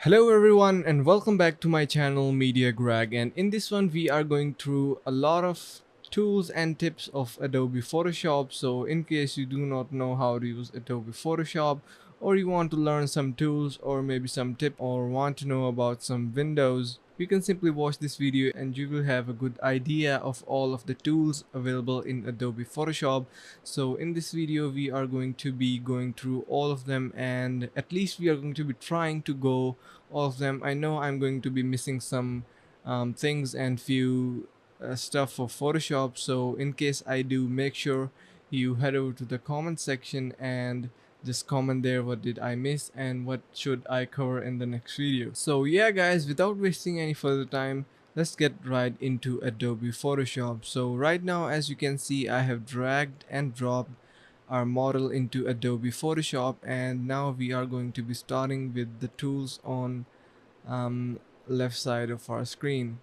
Hello everyone and welcome back to my channel Media Greg, and in this one we are going through a lot of tools and tips of Adobe Photoshop. So in case you do not know how to use Adobe Photoshop, or you want to learn some tools or maybe some tip, or want to know about some windows, you can simply watch this video and you will have a good idea of all of the tools available in Adobe Photoshop. So in this video we are going to be going through all of them, and at least we are going to be trying to go all of them. I know I'm going to be missing some things and few stuff for Photoshop, so in case I do, make sure you head over to the comment section and just comment there what did I miss and what should I cover in the next video. So yeah guys, without wasting any further time, let's get right into Adobe Photoshop. So right now, as you can see, I have dragged and dropped our model into Adobe Photoshop, and now we are going to be starting with the tools on um, left side of our screen.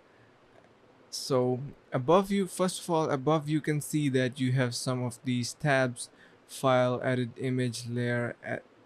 So above you, first of all, above you can see that you have some of these tabs: file, edit, image, layer,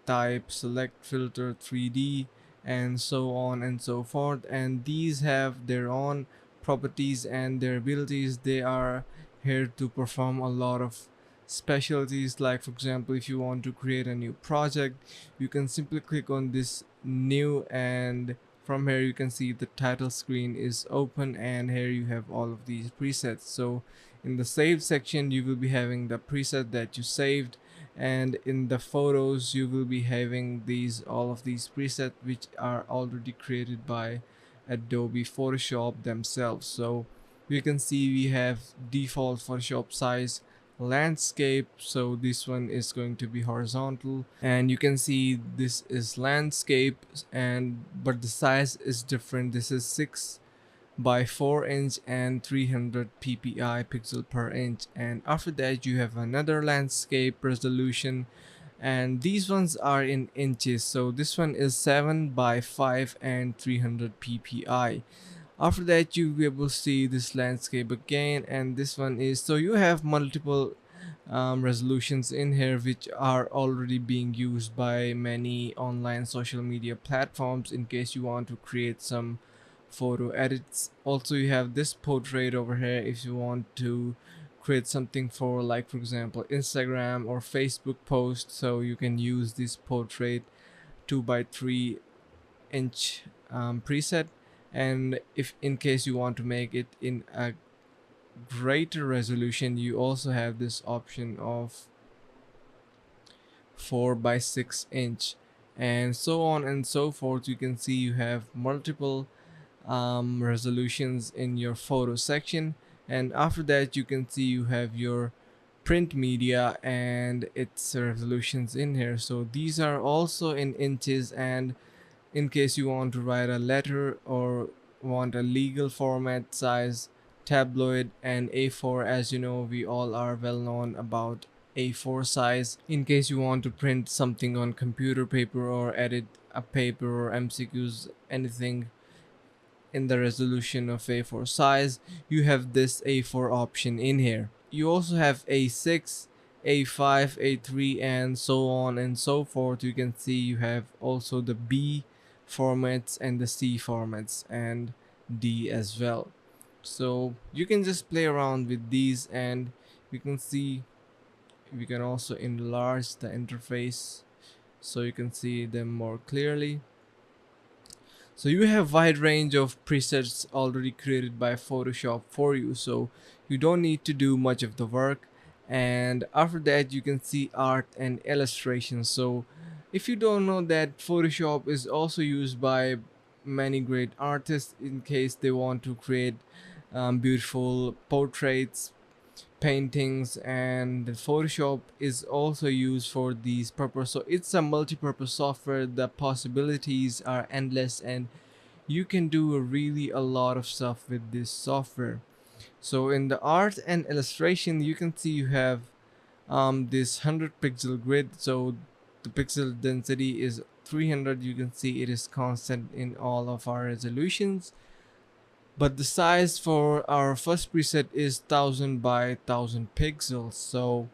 type, select, filter, 3D, and so on and so forth. And these have their own properties and their abilities. They are here to perform a lot of specialties. Like for example, if you want to create a new project, you can simply click on this new, and from here you can see the title screen is open, and here you have all of these presets. So in the save section you will be having the preset that you saved, and in the photos you will be having these all of these presets which are already created by Adobe Photoshop themselves. So you can see we have default Photoshop size landscape, so this one is going to be horizontal, and you can see this is landscape, and but the size is different. This is 6 by 4 inch and 300 ppi pixel per inch. And after that you have another landscape resolution, and these ones are in inches. So this one is 7 by 5 and 300 ppi. After that you'll be able to see this landscape again, and this one is, so you have multiple resolutions in here which are already being used by many online social media platforms in case you want to create some photo edits. Also you have this portrait over here if you want to create something for, like for example, Instagram or Facebook post, so you can use this portrait 2 by 3 inch preset. And if in case you want to make it in a greater resolution, you also have this option of 4 by 6 inch, and so on and so forth. You can see you have multiple resolutions in your photo section, and after that you can see you have your print media and its resolutions in here. So these are also in inches, and in case you want to write a letter or want a legal format size, tabloid and A4. As you know, we all are well known about A4 size. In case you want to print something on computer paper or edit a paper or MCQs, anything in the resolution of A4 size, you have this A4 option in here. You also have A6, A5, A3, and so on and so forth. You can see you have also the B formats and the C formats and D as well. So you can just play around with these, and you can see we can also enlarge the interface so you can see them more clearly. So you have wide range of presets already created by Photoshop for you, so you don't need to do much of the work. And after that you can see art and illustration. So if you don't know that, Photoshop is also used by many great artists in case they want to create beautiful portraits, paintings, and Photoshop is also used for these purpose. So it's a multi-purpose software. The possibilities are endless, and you can do really a lot of stuff with this software. So in the art and illustration, you can see you have this 100 pixel grid. So the pixel density is 300. You can see it is constant in all of our resolutions, but the size for our first preset is 1000 by 1000 pixels. So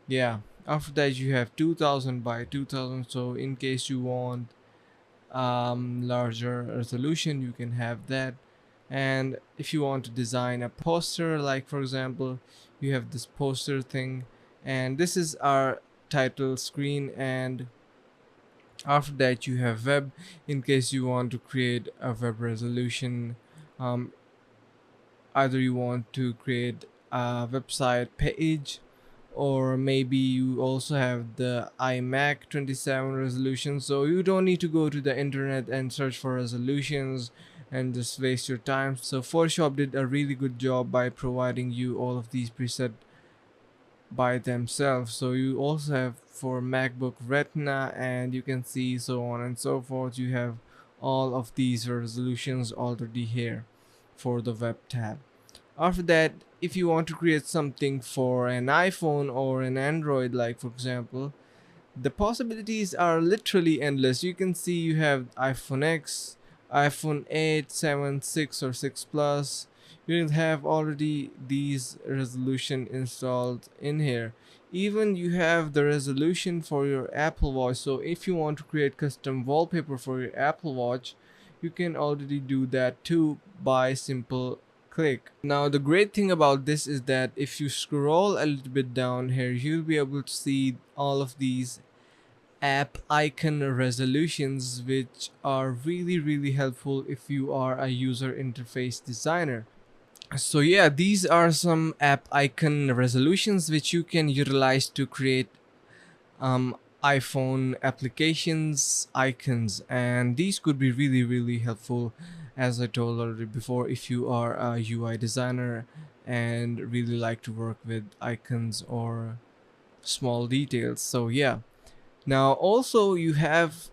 yeah, after that you have 2000 by 2000. So in case you want larger resolution, you can have that. And if you want to design a poster, like for example, you have this poster thing, and this is our title screen. And after that you have web, in case you want to create a web resolution. um, Either you want to create a website page, or maybe you also have the iMac 27 resolution, so you don't need to go to the internet and search for resolutions and just waste your time. So Photoshop did a really good job by providing you all of these presets by themselves. So you also have for MacBook Retina, and you can see so on and so forth. You have all of these resolutions already here for the web tab. After that, if you want to create something for an iPhone or an Android, like for example, the possibilities are literally endless. You can see you have iPhone X, iPhone 8, 7, 6 or 6 Plus. You will have already these resolution installed in here. Even you have the resolution for your Apple Watch. So if you want to create custom wallpaper for your Apple Watch, you can already do that too by simple click. Now the great thing about this is that if you scroll a little bit down here, you'll be able to see all of these app icon resolutions, which are really helpful if you are a user interface designer. So yeah, these are some app icon resolutions which you can utilize to create iPhone applications icons, and these could be really helpful, as I told already before, if you are a UI designer and really like to work with icons or small details. So yeah, now also you have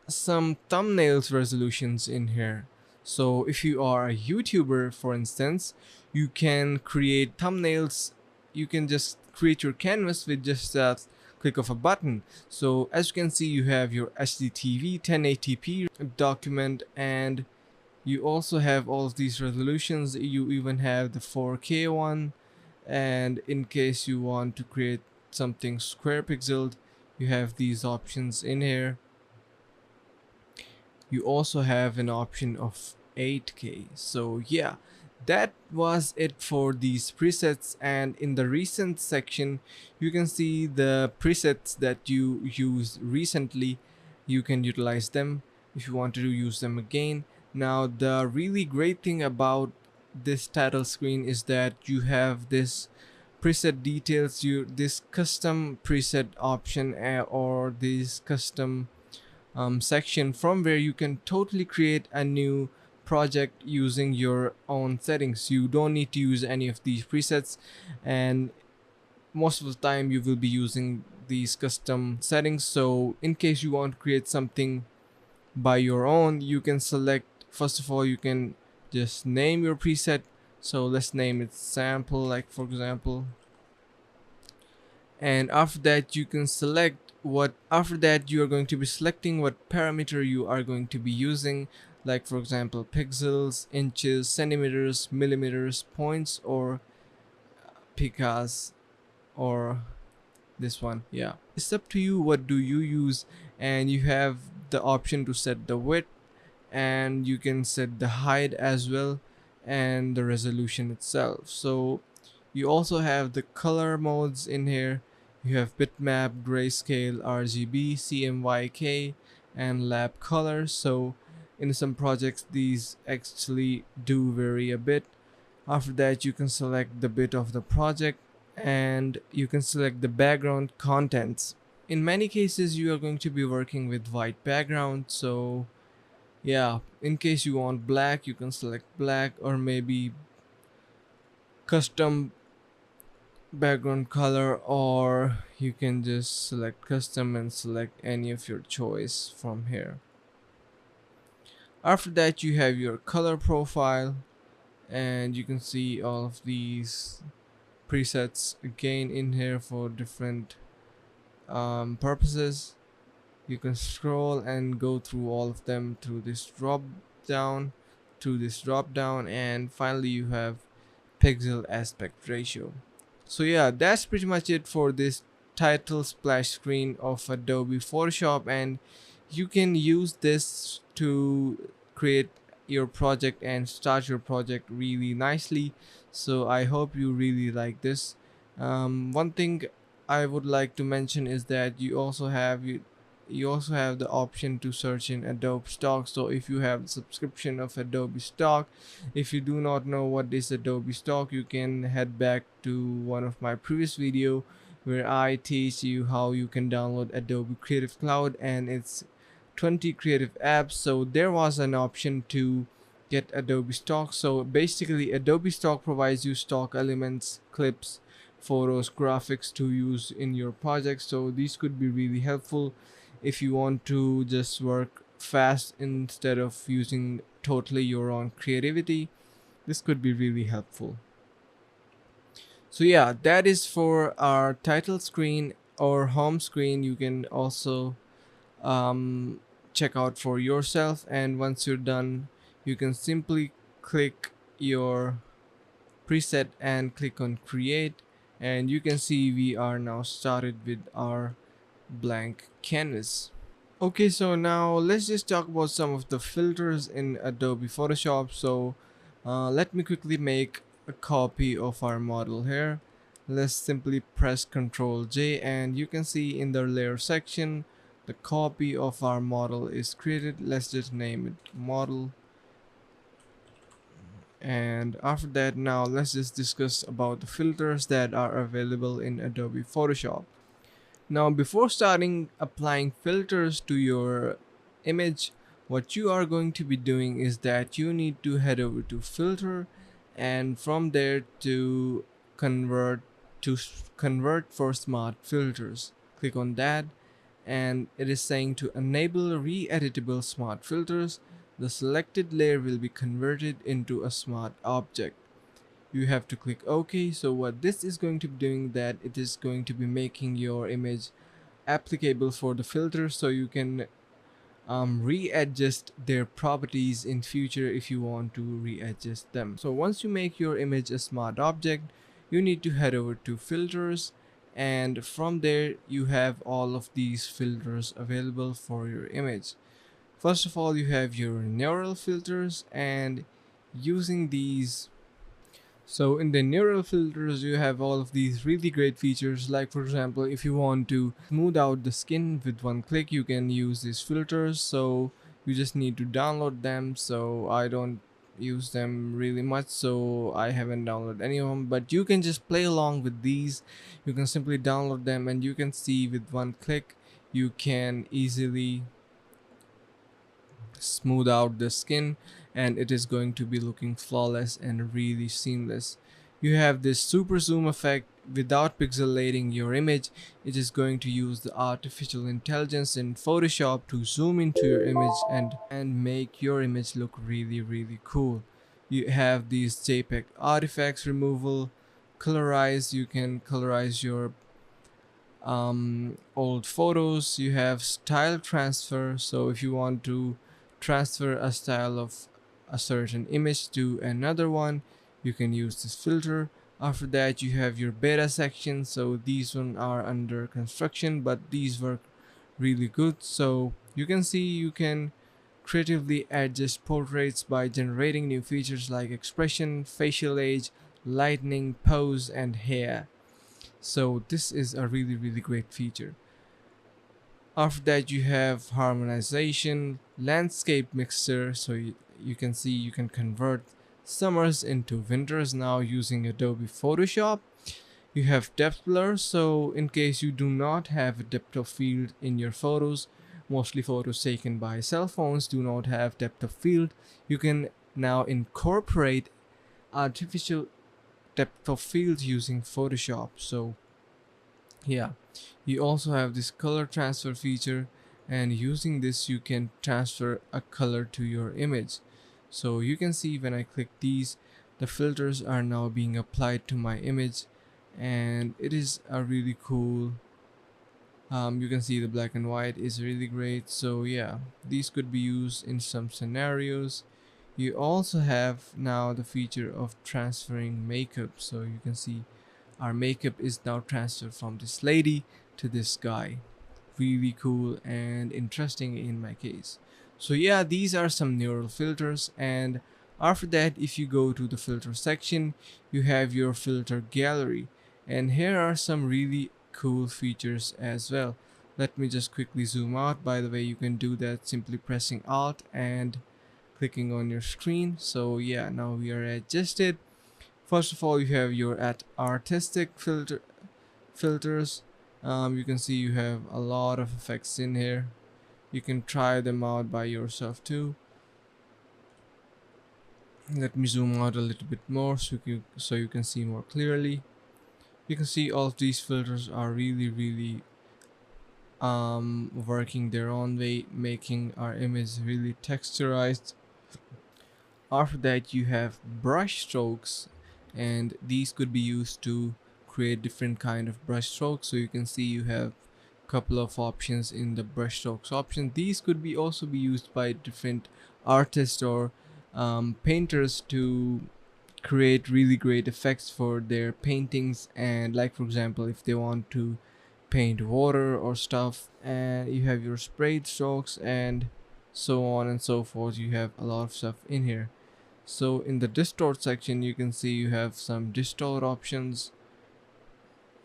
some thumbnails resolutions in here. So if you are a YouTuber, for instance, you can create thumbnails. You can just create your canvas with just a click of a button. So as you can see, you have your HDTV 1080p document, and you also have all of these resolutions. You even have the 4K one, and in case you want to create something square pixeled, you have these options in here. You also have an option of 8K. So yeah, that was it for these presets. And in the recent section, you can see the presets that you used recently. You can utilize them if you want to use them again. Now the really great thing about this title screen is that you have this preset details, you this custom preset option, or this custom section from where you can totally create a new project using your own settings. You don't need to use any of these presets, and most of the time you will be using these custom settings. So in case you want to create something by your own, you can select, first of all, you can just name your preset. So let's name it sample, like for example, and after that you can select what, after that you are going to be selecting what parameter you are going to be using, like for example pixels, inches, centimeters, millimeters, points, or picas, or this one. Yeah, it's up to you, what do you use. And you have the option to set the width, and you can set the height as well, and the resolution itself. So you also have the color modes in here. You have bitmap, grayscale, RGB, CMYK, and lab color. So in some projects these actually do vary a bit. After that you can select the bit of the project, and you can select the background contents. In many cases you are going to be working with white background, so yeah, in case you want black, you can select black, or maybe custom background color, or you can just select custom and select any of your choice from here. After that you have your color profile, and you can see all of these presets again in here for different purposes. You can scroll and go through all of them through this down drop down, and finally you have pixel aspect ratio. So yeah, that's pretty much it for this title splash screen of Adobe Photoshop. And you can use this to create your project and start your project really nicely. So I hope you really like this. One thing I would like to mention is that you also have the option to search in Adobe Stock. So if you have the subscription of Adobe Stock, if you do not know what is Adobe Stock, you can head back to one of my previous video where I teach you how you can download Adobe Creative Cloud and its 20 creative apps. So there was an option to get Adobe Stock. So basically Adobe Stock provides you stock elements, clips, photos, graphics to use in your project. So these could be really helpful if you want to just work fast instead of using totally your own creativity. This could be really helpful. So yeah, that is for our title screen or home screen. You can also um, check out for yourself, and once you're done you can simply click your preset and click on create, and you can see we are now started with our blank canvas. Okay, so now let's just talk about some of the filters in Adobe Photoshop. So let me quickly make a copy of our model here. Let's simply press Ctrl J, and you can see in the layer section the copy of our model is created. Let's just name it model. And after that, now let's just discuss about the filters that are available in Adobe Photoshop. Now, before starting applying filters to your image, what you are going to be doing is that you need to head over to filter, and from there to convert convert for smart filters. Click on that, and it is saying to enable re-editable smart filters. The selected layer will be converted into a smart object. You have to click OK. So what this is going to be doing, that it is going to be making your image applicable for the filter, so you can readjust their properties in future if you want to readjust them. So once you make your image a smart object, you need to head over to filters, and from there you have all of these filters available for your image. First of all, you have your neural filters, and using these, so in the neural filters, you have all of these really great features. Like for example, if you want to smooth out the skin with one click, you can use these filters. So you just need to download them. So I don't use them really much, so I haven't downloaded any of them. But you can just play along with these. You can simply download them, and you can see with one click, you can easily smooth out the skin, and it is going to be looking flawless and really seamless. You have this super zoom effect. Without pixelating your image, it is going to use the artificial intelligence in Photoshop to zoom into your image and make your image look really cool. You have these JPEG artifacts removal, colorize. You can colorize your old photos. You have style transfer, so if you want to transfer a style of a certain image to another one, you can use this filter. After that, you have your beta section, so these one are under construction, but these work really good. So you can see you can creatively adjust portraits by generating new features like expression, facial age, lightning, pose, and hair. So this is a really great feature. After that, you have harmonization, landscape mixer, so you can see you can convert summers into winters now using Adobe Photoshop. You have depth blur, so in case you do not have a depth of field in your photos, mostly photos taken by cell phones do not have depth of field, you can now incorporate artificial depth of field using Photoshop. So yeah, you also have this color transfer feature, and using this you can transfer a color to your image. So you can see when I click these, the filters are now being applied to my image, and it is a really cool. You can see the black and white is really great. So yeah, these could be used in some scenarios. You also have now the feature of transferring makeup, so you can see our makeup is now transferred from this lady to this guy. really cool and interesting in my case. So yeah, these are some neural filters, and after that, if you go to the filter section, you have your filter gallery, and here are some really cool features as well. Let me just quickly zoom out. By the way, you can do that simply pressing Alt and clicking on your screen. So yeah, now we are adjusted. First of all, you have your at artistic filters. You can see you have a lot of effects in here. You can try them out by yourself too. Let me zoom out a little bit more so you can see more clearly. You can see all of these filters are really working their own way, making our image really texturized. After that, you have brush strokes, and these could be used to create different kind of brush strokes. So you can see you have a couple of options in the brush strokes option. These could be also be used by different artists or painters to create really great effects for their paintings. And like for example, if they want to paint water or stuff, and you have your sprayed strokes and so on and so forth, you have a lot of stuff in here. So in the distort section, you can see you have some distort options,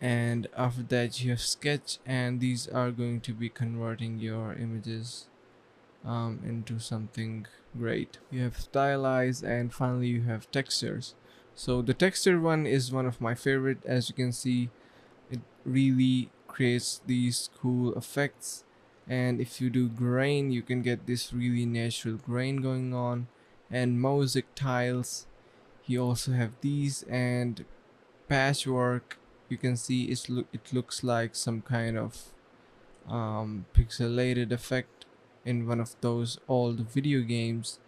and after that you have sketch, and these are going to be converting your images into something great. You have stylize, and finally you have textures. So the texture one is one of my favorite. As you can see, it really creates these cool effects, and if you do grain, you can get this really natural grain going on. And mosaic tiles, you also have these, and patchwork, you can see it looks like some kind of pixelated effect in one of those old video games,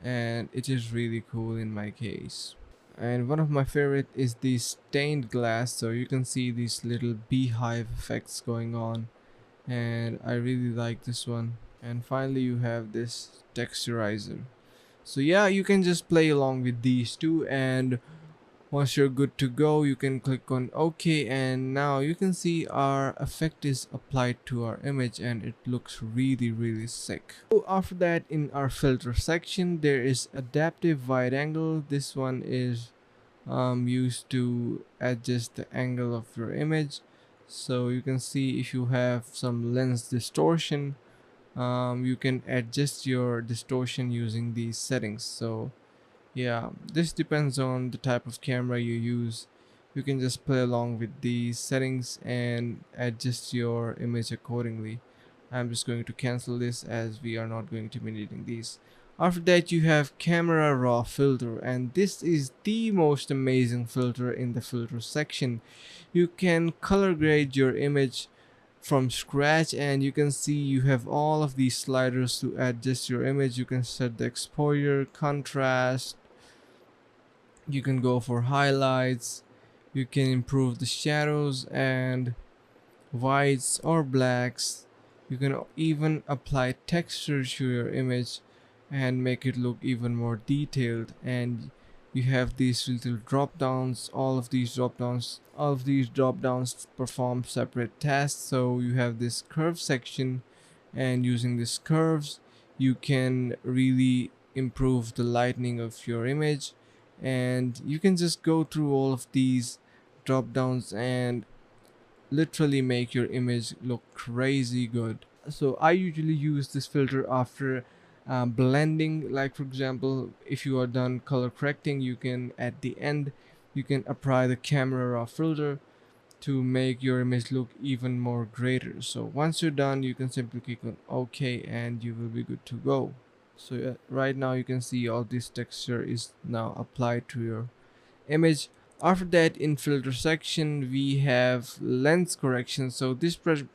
and it is really cool in my case. And one of my favorite is the stained glass, so you can see these little beehive effects going on, and I really like this one. And finally you have this texturizer. So yeah, you can just play along with these two, and once you're good to go, you can click on OK, and now you can see our effect is applied to our image, and it looks really sick. So after that, in our filter section, there is adaptive wide angle. This one is used to adjust the angle of your image. So you can see if you have some lens distortion, you can adjust your distortion using these settings. So yeah, this depends on the type of camera you use. You can just play along with these settings and adjust your image accordingly. I'm just going to cancel this as we are not going to be needing these. After that, you have camera raw filter, and this is the most amazing filter in the filter section. You can color grade your image from scratch, and you can see you have all of these sliders to adjust your image. You can set the exposure, contrast, you can go for highlights, you can improve the shadows and whites or blacks. You can even apply texture to your image and make it look even more detailed. And you have these little drop downs. All of these drop downs perform separate tasks. So you have this curve section, and using these curves you can really improve the lightening of your image, and you can just go through all of these drop downs and literally make your image look crazy good. So I usually use this filter after blending. Like for example, if you are done color correcting, you can at the end you can apply the camera raw filter to make your image look even more greater. So once you're done, you can simply click on OK, and you will be good to go. So right now you can see all this texture is now applied to your image. After that, in filter section we have lens correction. So this pretty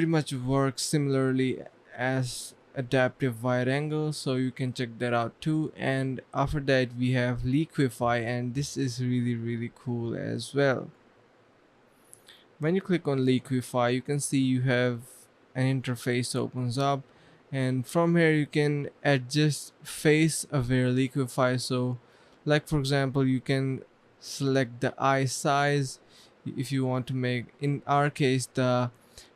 much works similarly as adaptive wide angle, so you can check that out too. And after that we have liquify, and this is really cool as well. When you click on liquify, you can see you have an interface opens up, and from here you can adjust face aware liquify. So like for example, you can select the eye size, if you want to make, in our case the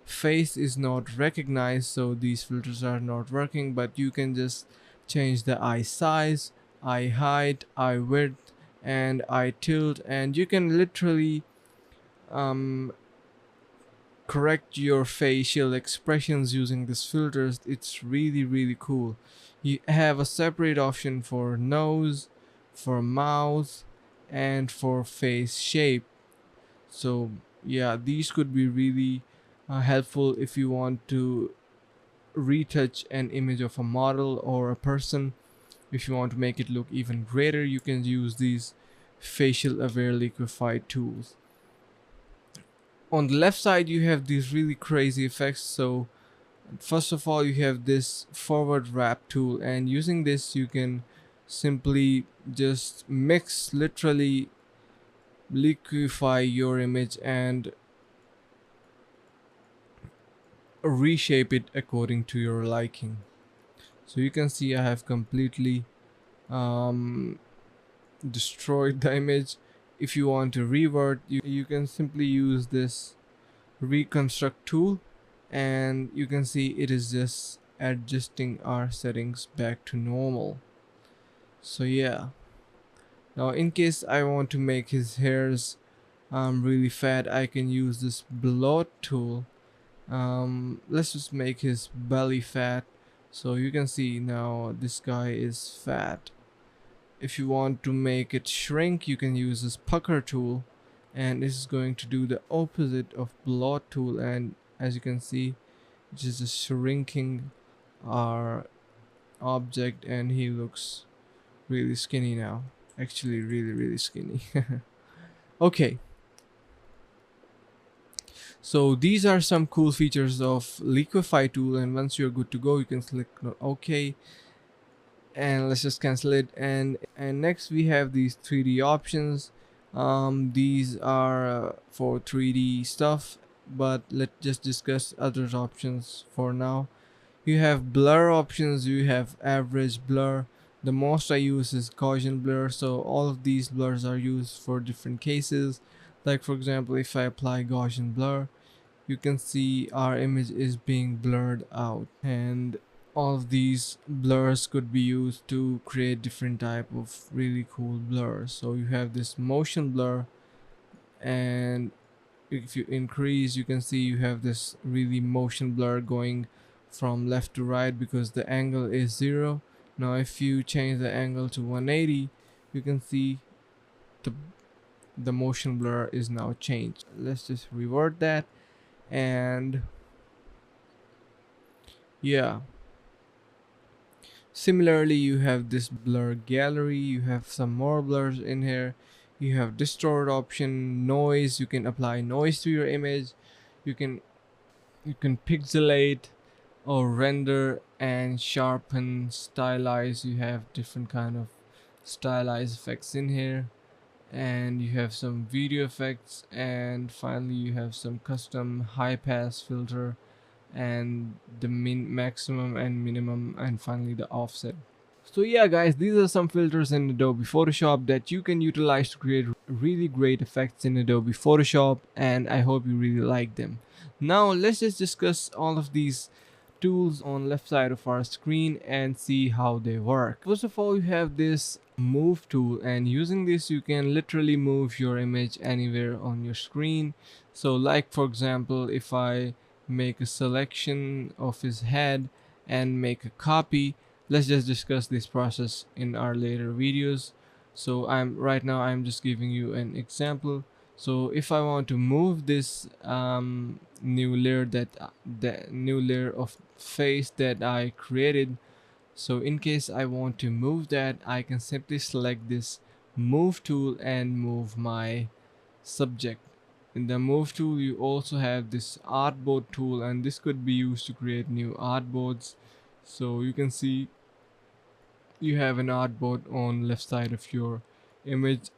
face is not recognized, so these filters are not working, but you can just change the eye size, eye height, eye width, and eye tilt, and you can literally um, correct your facial expressions using these filters. It's really cool. You have a separate option for nose, for mouth, and for face shape. So yeah, these could be really helpful if you want to retouch an image of a model or a person. If you want to make it look even greater, you can use these facial aware liquify tools. On the left side you have these really crazy effects. So first of all, you have this forward wrap tool, and using this you can simply just mix, literally liquefy your image and reshape it according to your liking. So you can see I have completely um, destroyed the image. If you want to revert, you can simply use this reconstruct tool, and you can see it is just adjusting our settings back to normal. So yeah, now in case I want to make his hairs really fat, I can use this blot tool. Let's just make his belly fat. So you can see now this guy is fat. If you want to make it shrink, you can use this pucker tool, and this is going to do the opposite of blot tool, and as you can see, it is just shrinking our object, and he looks really skinny now. Actually really skinny. Okay, so these are some cool features of liquify tool, and once you're good to go, you can click OK, and let's just cancel it. And next we have these 3D options. These are for 3D stuff, but let's just discuss other options for now. You have blur options, you have average blur. The most I use is Gaussian blur, so all of these blurs are used for different cases. Like for example, if I apply Gaussian blur, you can see our image is being blurred out, and all of these blurs could be used to create different type of really cool blurs. So you have this motion blur, and if you increase, you can see you have this really motion blur going from left to right because the angle is 0. Now if you change the angle to 180, you can see the motion blur is now changed. Let's just revert that, and yeah, similarly you have this blur gallery, you have some more blurs in here. You have distort option, noise, you can apply noise to your image. You can pixelate or render and sharpen, stylize. You have different kind of stylized effects in here, and you have some video effects, and finally you have some custom high pass filter, and the maximum and minimum, and finally the offset. So yeah guys, these are some filters in Adobe Photoshop that you can utilize to create really great effects in Adobe Photoshop, and I hope you really like them. Now let's just discuss all of these tools on left side of our screen and see how they work. First of all, you have this move tool, and using this you can literally move your image anywhere on your screen. So like for example, if I make a selection of his head and make a copy, let's just discuss this process in our later videos. So right now I'm just giving you an example. So if I want to move this new layer, the new layer of face that I created, so in case I want to move that, I can simply select this move tool and move my subject. In the move tool you also have this artboard tool, and this could be used to create new artboards. So you can see you have an artboard on left side of your image,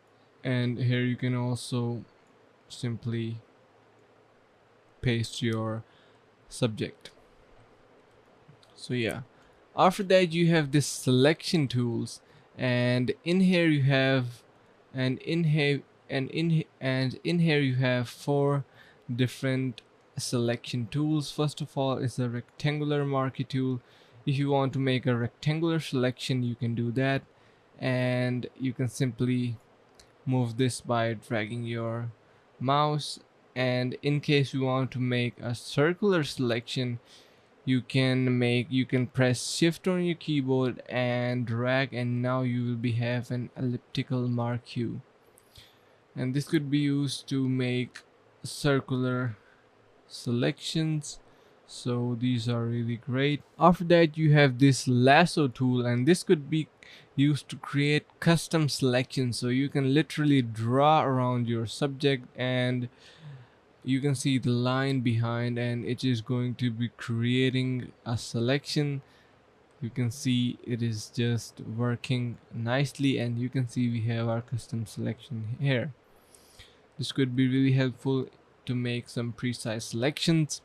and here you can also simply paste your subject. So yeah, after that you have this selection tools, and in here you have, and in here and in here you have four different selection tools. First of all is the rectangular marquee tool. If you want to make a rectangular selection, you can do that, and you can simply move this by dragging your mouse. And in case you want to make a circular selection, you can press shift on your keyboard and drag, and now you will be have an elliptical marquee, and this could be used to make circular selections. So these are really great. After that you have this lasso tool, and this could be used to create custom selections. So you can literally draw around your subject, and you can see the line behind, and it is going to be creating a selection. You can see it is just working nicely, and you can see we have our custom selection here. This could be really helpful to make some precise selections.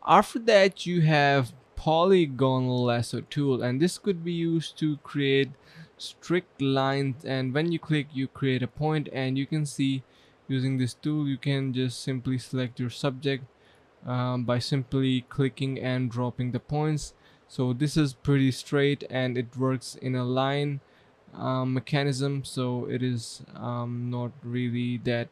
After that you have polygonal lasso tool, and this could be used to create strict lines, and when you click you create a point, and you can see using this tool you can just simply select your subject by simply clicking and dropping the points. So this is pretty straight, and it works in a line mechanism, so it is not really that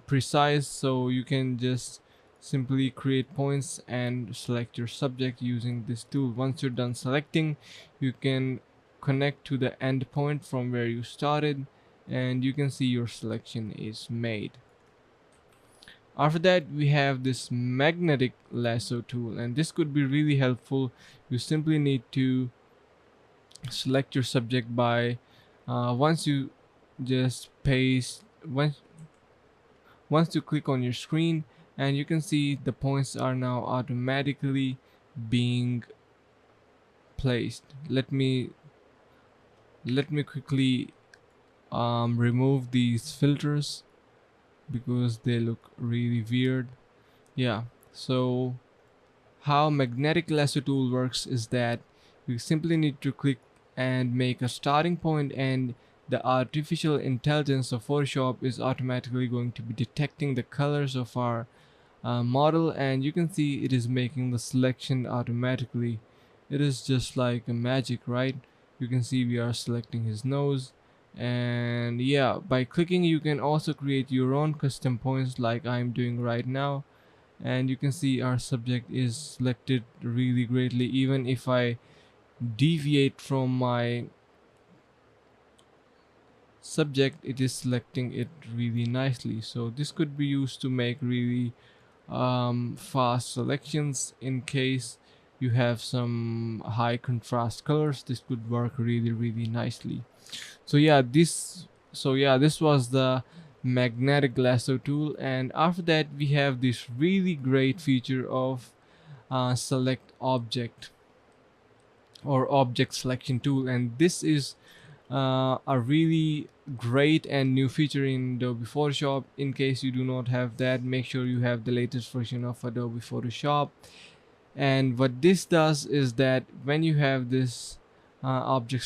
precise. So you can just simply create points and select your subject using this tool. Once you're done selecting, you can connect to the end point from where you started, and you can see your selection is made. After that we have this magnetic lasso tool, and this could be really helpful. You simply need to select your subject by once you just paste once you click on your screen, and you can see the points are now automatically being placed. Let me quickly remove these filters because they look really weird. Yeah, so how magnetic lasso tool works is that you simply need to click and make a starting point, and the artificial intelligence of Photoshop is automatically going to be detecting the colors of our model, and you can see it is making the selection automatically. It is just like a magic, right? You can see we are selecting his nose, and yeah, by clicking you can also create your own custom points like I'm doing right now, and you can see our subject is selected really greatly. Even if I deviate from my subject, it is selecting it really nicely. So this could be used to make really fast selections. In case you have some high contrast colors, this could work really nicely. So yeah, this was the magnetic lasso tool, and after that we have this really great feature of select object or object selection tool, and this is a really great and new feature in Adobe Photoshop. In case you do not have that, make sure you have the latest version of Adobe Photoshop. And what this does is that when you have this object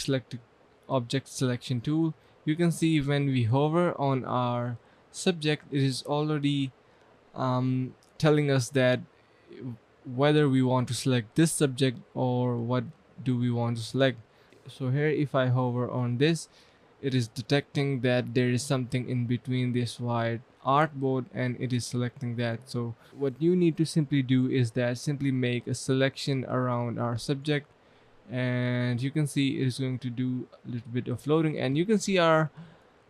selection tool, you can see when we hover on our subject, it is already telling us that whether we want to select this subject or what do we want to select. So here if I hover on this, it is detecting that there is something in between this white artboard, and it is selecting that. So what you need to simply do is that simply make a selection around our subject, and you can see it is going to do a little bit of loading, and you can see our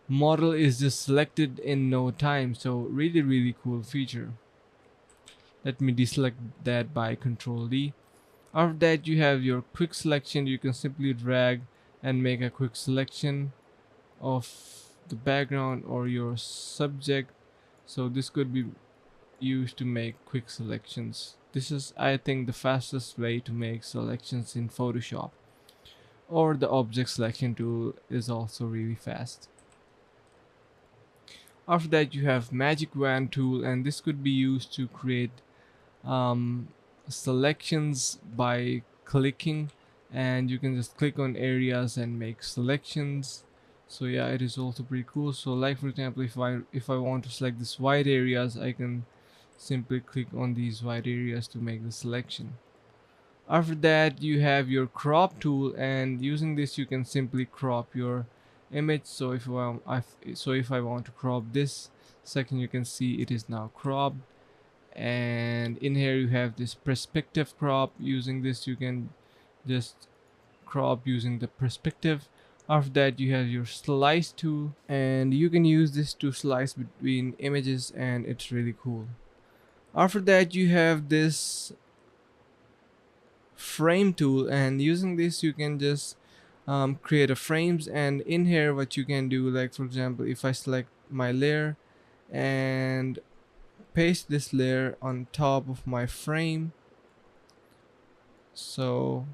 model is just selected in no time. So really cool feature. Let me deselect that by Control D. After that you have your quick selection. You can simply drag and make a quick selection of the background or your subject. So this could be used to make quick selections. This is, I think, the fastest way to make selections in Photoshop. Or the object selection tool is also really fast. After that you have magic wand tool, and this could be used to create um, selections by clicking, and you can just click on areas and make selections. So yeah, it is also pretty cool. So like for example, if I want to select this white areas, I can simply click on these white areas to make the selection. After that, you have your crop tool, and using this you can simply crop your image. So if I want to crop this section, you can see it is now cropped. And in here you have this perspective crop. Using this you can just crop using the perspective. After that, you have your slice tool, and you can use this to slice between images, and it's really cool. After that, you have this frame tool, and using this you can just create a frames. And in here what you can do, like for example, if I select my layer and paste this layer on top of my frame, so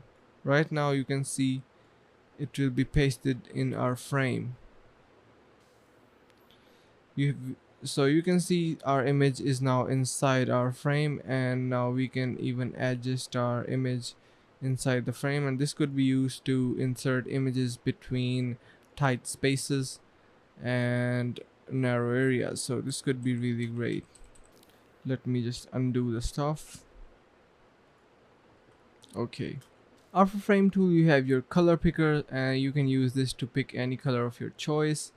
right now you can see it will be pasted in our frame. you so you can see our image is now inside our frame, and now we can even adjust our image inside the frame, and this could be used to insert images between tight spaces and narrow areas. So this could be really great. Let me just undo the stuff. Okay, after frame tool you have your color picker, and you can use this to pick any color of your choice.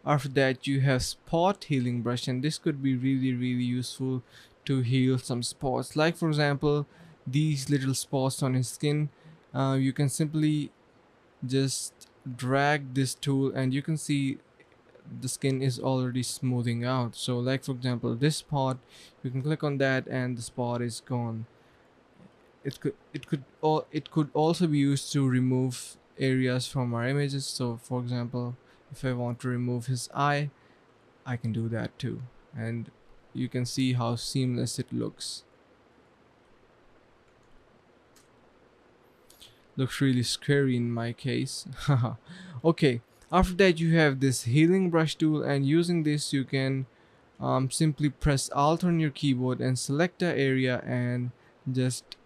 After that, you have spot healing brush, and this could be really useful to heal some spots. Like for example, these little spots on his skin. You can simply just drag this tool, and you can see the skin is already smoothing out. So like for example, this spot, you can click on that and the spot is gone. It could also be used to remove areas from our images. So for example, if I want to remove his eye, I can do that too. And you can see how seamless it looks. Looks really scary in my case. Okay, after that you have this healing brush tool, and using this you can simply press Alt on your keyboard and select the area, and just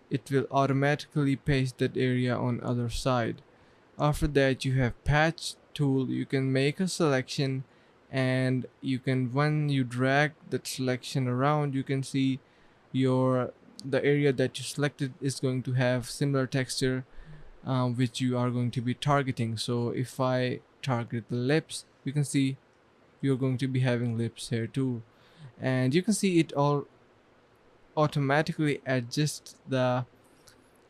it will automatically paste that area on other side. After that, you have patch tool. You can make a selection, and you can, when you drag that selection around, you can see your the area that you selected is going to have similar texture, which you are going to be targeting. So if I target the lips, you can see you're going to be having lips here too, and you can see it all automatically adjusts the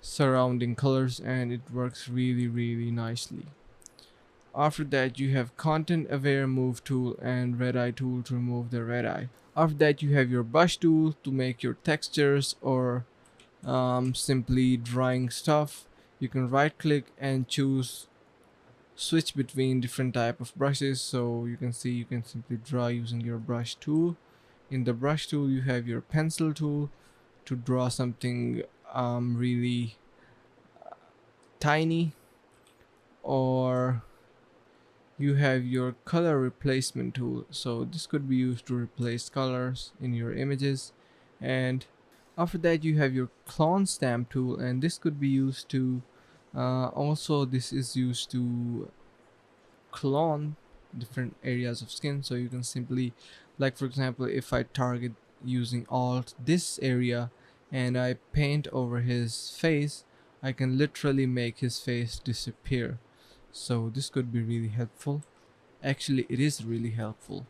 surrounding colors, and it works really nicely. After that, you have content aware move tool and red eye tool to remove the red eye. After that, you have your brush tool to make your textures, or simply drawing stuff. You can right click and choose switch between different type of brushes. So you can see you can simply draw using your brush tool. In the brush tool, you have your pencil tool to draw something really tiny, or you have your color replacement tool. So this could be used to replace colors in your images. And after that, you have your clone stamp tool, and this could be used to also this is used to clone different areas of skin. So you can simply, like for example, if I target using alt this area and I paint over his face, I can literally make his face disappear. So this could be really helpful. Actually, it is really helpful.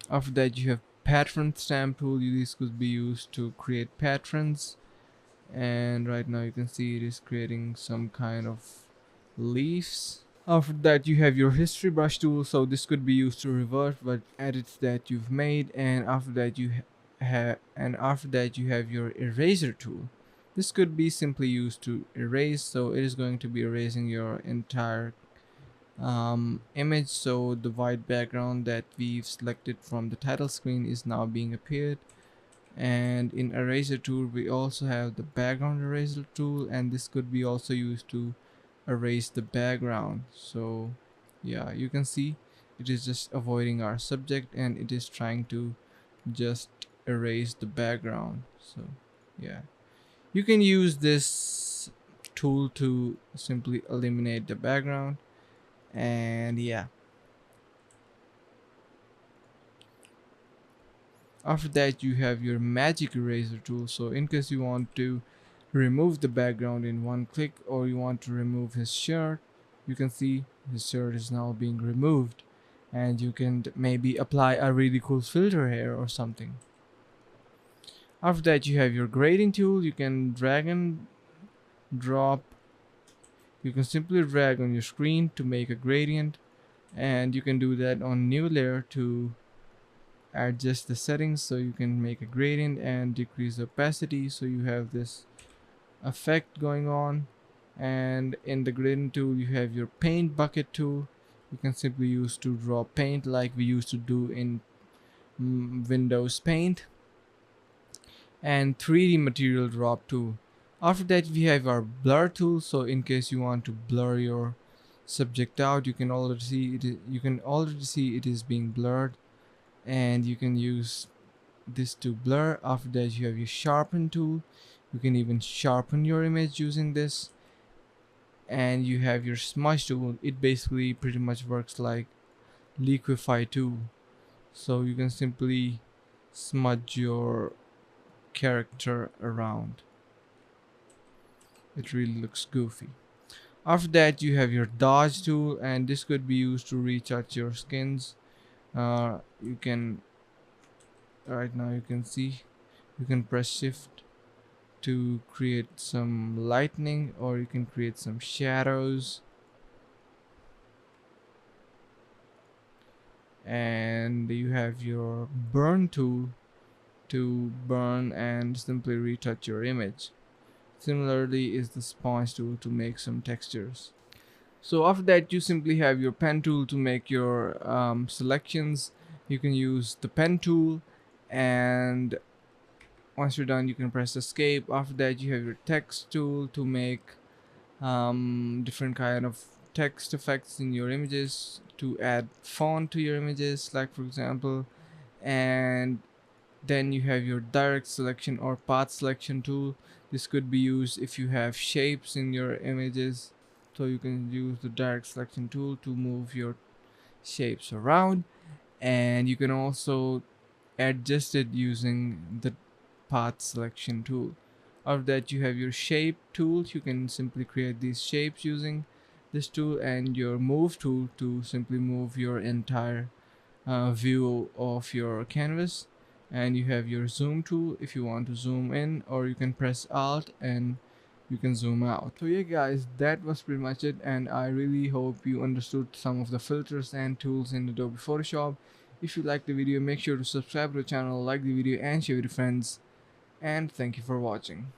After that, you have pattern stamp tool. This could be used to create patterns, and right now you can see it is creating some kind of leaves. After that, you have your history brush tool. So this could be used to revert what edits that you've made. And after that, you have your eraser tool. This could be simply used to erase. So it is going to be erasing your entire image. So the white background that we've selected from the title screen is now being appeared. And in eraser tool, we also have the background eraser tool, and this could be also used to erase the background. So yeah, you can see it is just avoiding our subject, and it is trying to just erase the background. So yeah, you can use this tool to simply eliminate the background. And yeah, after that you have your magic eraser tool. So in case you want to remove the background in one click, or you want to remove his shirt, you can see his shirt is now being removed, and you can maybe apply a really cool filter here or something. After that you have your grading tool. You can drag and drop. You can simply drag on your screen to make a gradient, and you can do that on new layer to adjust the settings. So you can make a gradient and decrease the opacity, so you have this effect going on. And in the gradient tool you have your paint bucket tool. You can simply use to draw paint like we used to do in Windows Paint. And 3D material drop tool. After that we have our blur tool. So in case you want to blur your subject out, you can already see it is being blurred, and you can use this to blur. After that you have your sharpen tool. You can even sharpen your image using this. And you have your smudge tool. It basically pretty much works like liquify tool. So you can simply smudge your character around. It really looks goofy. After that you have your dodge tool, and this could be used to retouch your skins. You can right now you can see you can press shift to create some lightning, or you can create some shadows. And you have your burn tool to burn and simply retouch your image. Similarly is the sponge tool to make some textures. So after that you simply have your pen tool to make your selections. You can use the pen tool, and once you're done you can press escape. After that you have your text tool to make different kind of text effects in your images, to add font to your images, like for example. And then you have your direct selection or path selection tool. This could be used if you have shapes in your images, so you can use the direct selection tool to move your shapes around. And you can also adjust it using the path selection tool. After that you have your shape tool. You can simply create these shapes using this tool, and your move tool to simply move your entire view of your canvas. And you have your zoom tool if you want to zoom in, or you can press alt and you can zoom out. So yeah guys, that was pretty much it, and I really hope you understood some of the filters and tools in Adobe Photoshop. If you liked the video, make sure to subscribe to the channel, like the video, and share with your friends. And thank you for watching.